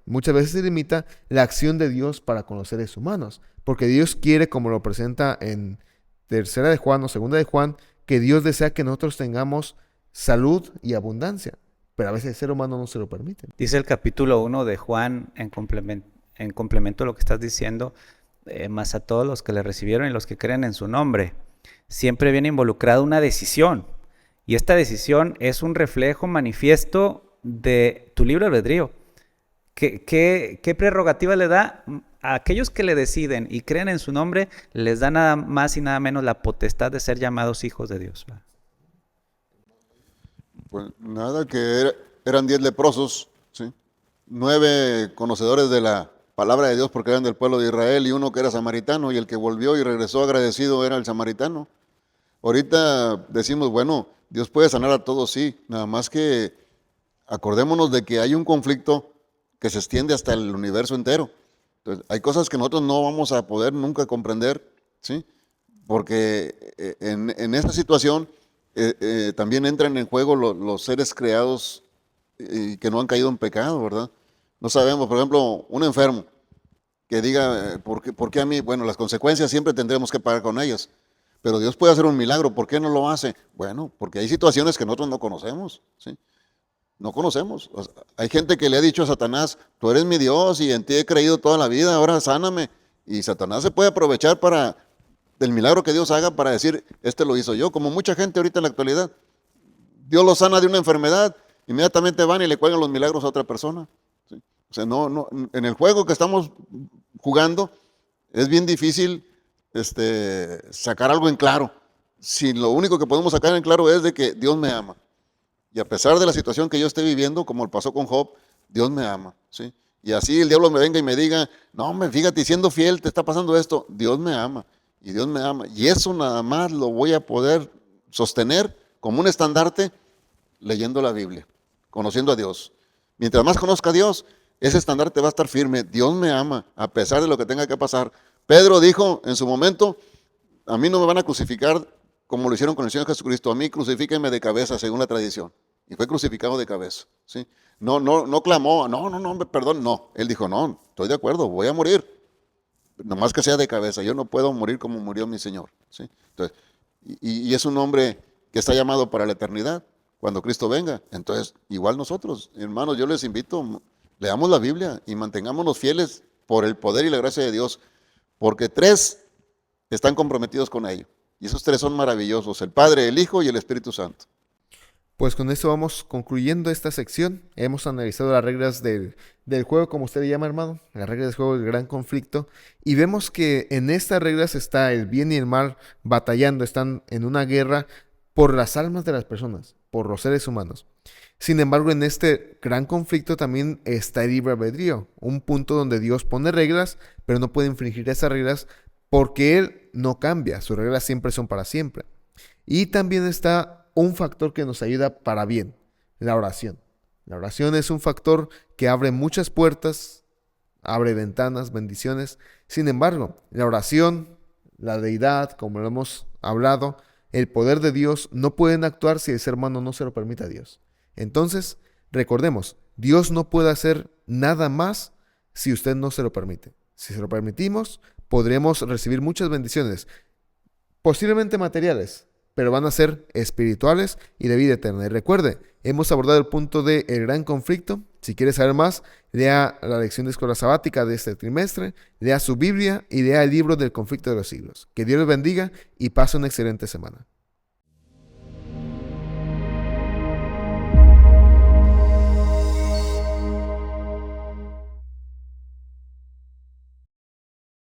muchas veces limita la acción de Dios para con los seres humanos. Porque Dios quiere, como lo presenta en 3 de Juan o 2 de Juan, que Dios desea que nosotros tengamos salud y abundancia. pero a veces el ser humano no se lo permite. Dice el capítulo 1 de Juan, en complemento a lo que estás diciendo, más a todos los que le recibieron y los que creen en su nombre, siempre viene involucrada una decisión. Y esta decisión es un reflejo manifiesto de tu libre albedrío. ¿Qué prerrogativa le da a aquellos que le deciden y creen en su nombre? Les da nada más y nada menos la potestad de ser llamados hijos de Dios. Pues nada, que eran 10 leprosos, ¿sí? 9 conocedores de la palabra de Dios porque eran del pueblo de Israel y uno que era samaritano, y el que volvió y regresó agradecido era el samaritano. Ahorita decimos, bueno, Dios puede sanar a todos, sí, nada más que acordémonos de que hay un conflicto que se extiende hasta el universo entero. Entonces, hay cosas que nosotros no vamos a poder nunca comprender, ¿sí? Porque en esta situación también entran en juego los seres creados y que no han caído en pecado, ¿verdad? No sabemos, por ejemplo, un enfermo que diga, ¿por qué a mí? Bueno, las consecuencias siempre tendremos que pagar con ellas, pero Dios puede hacer un milagro, ¿por qué no lo hace? Bueno, porque hay situaciones que nosotros no conocemos, ¿sí? No conocemos. O sea, hay gente que le ha dicho a Satanás, tú eres mi Dios y en ti he creído toda la vida, ahora sáname. Y Satanás se puede aprovechar del milagro que Dios haga para decir, este lo hizo yo, como mucha gente ahorita en la actualidad. Dios lo sana de una enfermedad, inmediatamente van y le cuelgan los milagros a otra persona. ¿Sí? O sea, en el juego que estamos jugando es bien difícil sacar algo en claro. Si lo único que podemos sacar en claro es de que Dios me ama. Y a pesar de la situación que yo esté viviendo, como pasó con Job, Dios me ama, ¿sí? Y así el diablo me venga y me diga, no, hombre, fíjate, siendo fiel te está pasando esto. Dios me ama, y Dios me ama. Y eso nada más lo voy a poder sostener como un estandarte leyendo la Biblia, conociendo a Dios. Mientras más conozca a Dios, ese estandarte va a estar firme. Dios me ama, a pesar de lo que tenga que pasar. Pedro dijo en su momento, a mí no me van a crucificar como lo hicieron con el Señor Jesucristo, a mí crucifíquenme de cabeza según la tradición. Y fue crucificado de cabeza, ¿sí? No clamó, no, hombre, perdón, no. Él dijo, no, estoy de acuerdo, voy a morir. Nomás que sea de cabeza, yo no puedo morir como murió mi Señor, ¿sí? Entonces, y es un hombre que está llamado para la eternidad, cuando Cristo venga. Entonces, igual nosotros, hermanos, yo les invito, leamos la Biblia y mantengámonos fieles por el poder y la gracia de Dios, porque 3 están comprometidos con ello. Y esos 3 son maravillosos, el Padre, el Hijo y el Espíritu Santo. Pues con esto vamos concluyendo esta sección. Hemos analizado las reglas del juego, como usted le llama, hermano, las reglas del juego del gran conflicto. Y vemos que en estas reglas está el bien y el mal batallando, están en una guerra por las almas de las personas, por los seres humanos. Sin embargo, en este gran conflicto también está el libre albedrío, un punto donde Dios pone reglas, pero no puede infringir esas reglas porque Él no cambia, sus reglas siempre son para siempre. Y también está un factor que nos ayuda para bien, la oración. La oración es un factor que abre muchas puertas, abre ventanas, bendiciones. Sin embargo, la oración, la deidad, como lo hemos hablado, el poder de Dios no pueden actuar si el ser humano no se lo permite a Dios. Entonces, recordemos, Dios no puede hacer nada más si usted no se lo permite. Si se lo permitimos, podremos recibir muchas bendiciones, posiblemente materiales, pero van a ser espirituales y de vida eterna. Y recuerde, hemos abordado el punto del gran conflicto. Si quiere saber más, lea la lección de escuela sabática de este trimestre, lea su Biblia y lea el libro del conflicto de los siglos. Que Dios les bendiga y pase una excelente semana.